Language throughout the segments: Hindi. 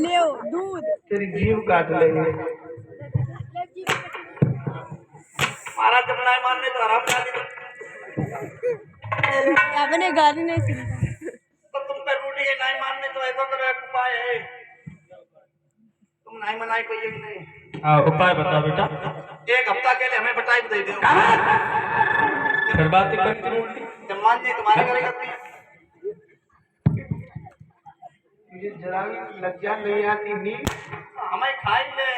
ले दूध तेरी जीव काट लेंगे। महाराज जब नहीं मानने तो आराम जाती अपने गाली नहीं सुनता तो तुम पे रूटी के नहीं मानने तो ऐसा करो एक उपाय है। तुम नहीं मनाई कोई ये नहीं। हाँ उपाय बताओ बेटा। एक हफ्ता के लिए हमें बटाई दे दो। फिर बात करती उल्टी। जब मानने तुम्हारे घर करती है। मुझे जरा भी लज्जा नहीं आती नी। हमें खाई ले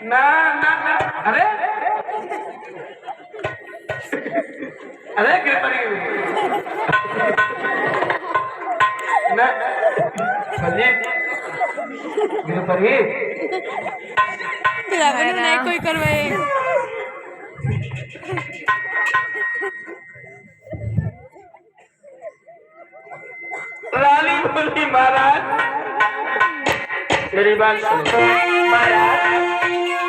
ना ना ना अरे अरे गिरपरी ना संजीव गिरपरी नहीं कोई करवाए लाली बोली महाराज मेरी बात सुनो महाराज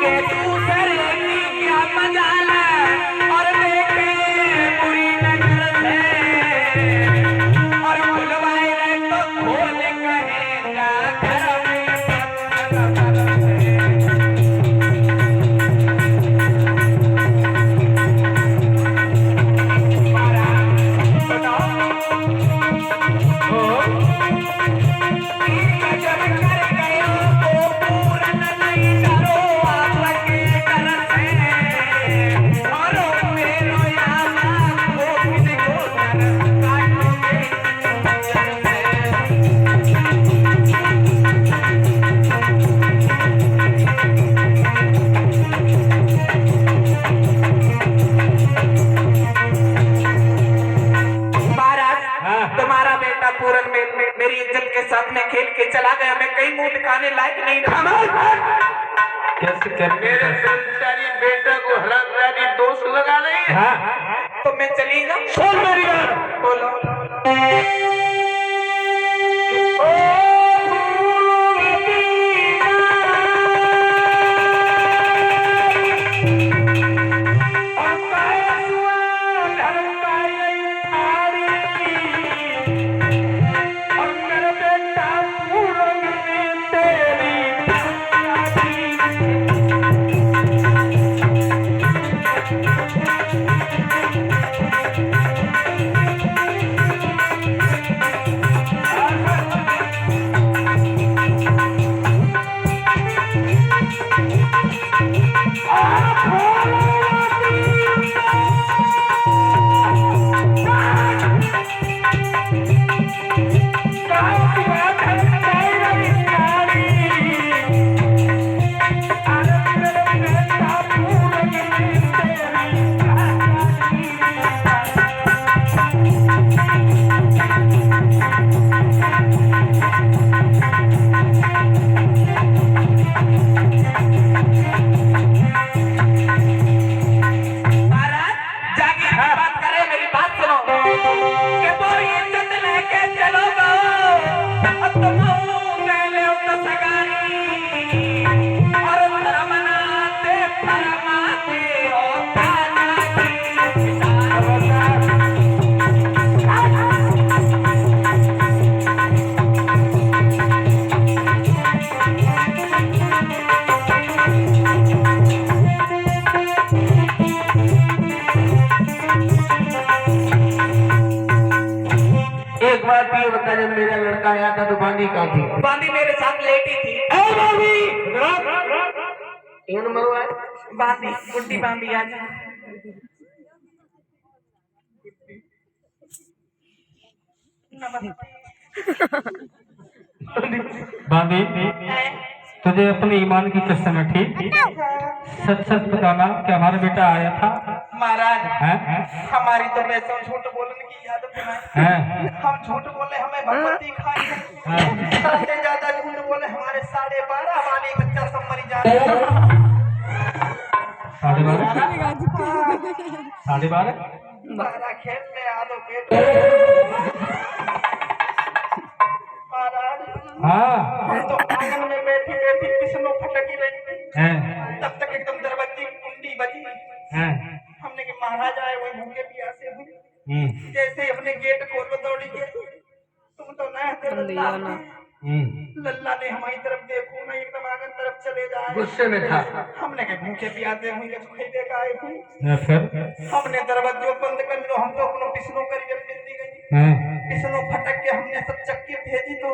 के तू करेगी क्या मजाला और देखे बुरी नजर से और बुलवाए तो खोल कहेगा घर में मेरी इज्जत के साथ में खेल के चला गया। मैं कई मुंह दिखाने लायक नहीं रहा। कैसे कर मेरे संसारी बेटा को हरामजादी दोष लगा रही है। हाँ तो मैं चली जाऊं। सुन मेरी बात बोलो। जब मेरा लड़का आया था तो बांदी कहाँ थी? बांदी मेरे साथ लेटी थी। ऊन मरवाए बांधी गुड्डी बांधी आज बांधी तुझे अपने ईमान की कसम है, ठीक? सच सच बताना कि हमारा बेटा आया था? महाराज हैं? हमारी तो वैसे झूठ बोलने की आदत नहीं हैं? हम झूठ बोले हमें भगवती खाई है हैं? सबसे ज्यादा झूठ बोले हमारे 12.5 वाली बच्चा सब मरी जाते हैं 12:30 12:30 बारह खेत में आधो पेट महाराज हाँ हम तो आंगन में बैठी बैठी किसनो फटकी रही हैं? तब तक एकदम दरवाजे की कुंडी बजी हैं? हमने कि महाराज आए वो भूखे प्यासे हुए हम्म, जैसे ही अपने गेट खोलो दौड़ी के तुम तो नया लल्ला ने हमारी तरफ देखो ना एकदम आंगन तरफ चले जाए गुस्से में था हमने के भूखे प्यासे हुए तो खाई देखा आए हुए फिर हमने दरवाजो बंद कर लो हम तो अपनो पिसनो करके मिलती गई हैं? पिसनो फटक के हमने सब चक्के भेजी तो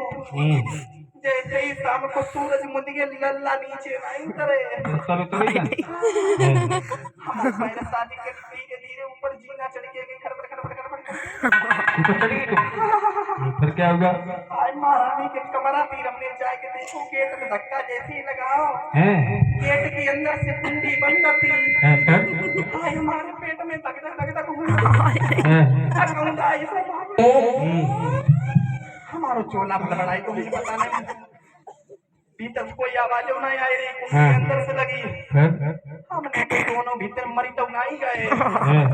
जैसे ही शाम को सूरज मुद के लल्ला नीचे आई उतरे चलो तो नहीं हमारे पहले शादी के धीरे धीरे ऊपर जीना चढ़ के गई खड़बड़ खड़बड़ खड़बड़ ऊपर चली गई तुम? फिर क्या होगा? आज महारानी के कमरा तीर हमने जाके देखो गेट में धक्का जैसे ही लगाओ हैं? गेट के अंदर से कुंडी बंद थी हैं? फिर? आज हमारे पेट में धक धक धक धक हैं? हमारो चोला बड़बड़ाई तो मुझे पता नहीं भीतर कोई आवाज नहीं आई रही कुंडी अंदर से लगी फिर? हमने तो दोनों भीतर मरी तो नहीं गए हैं?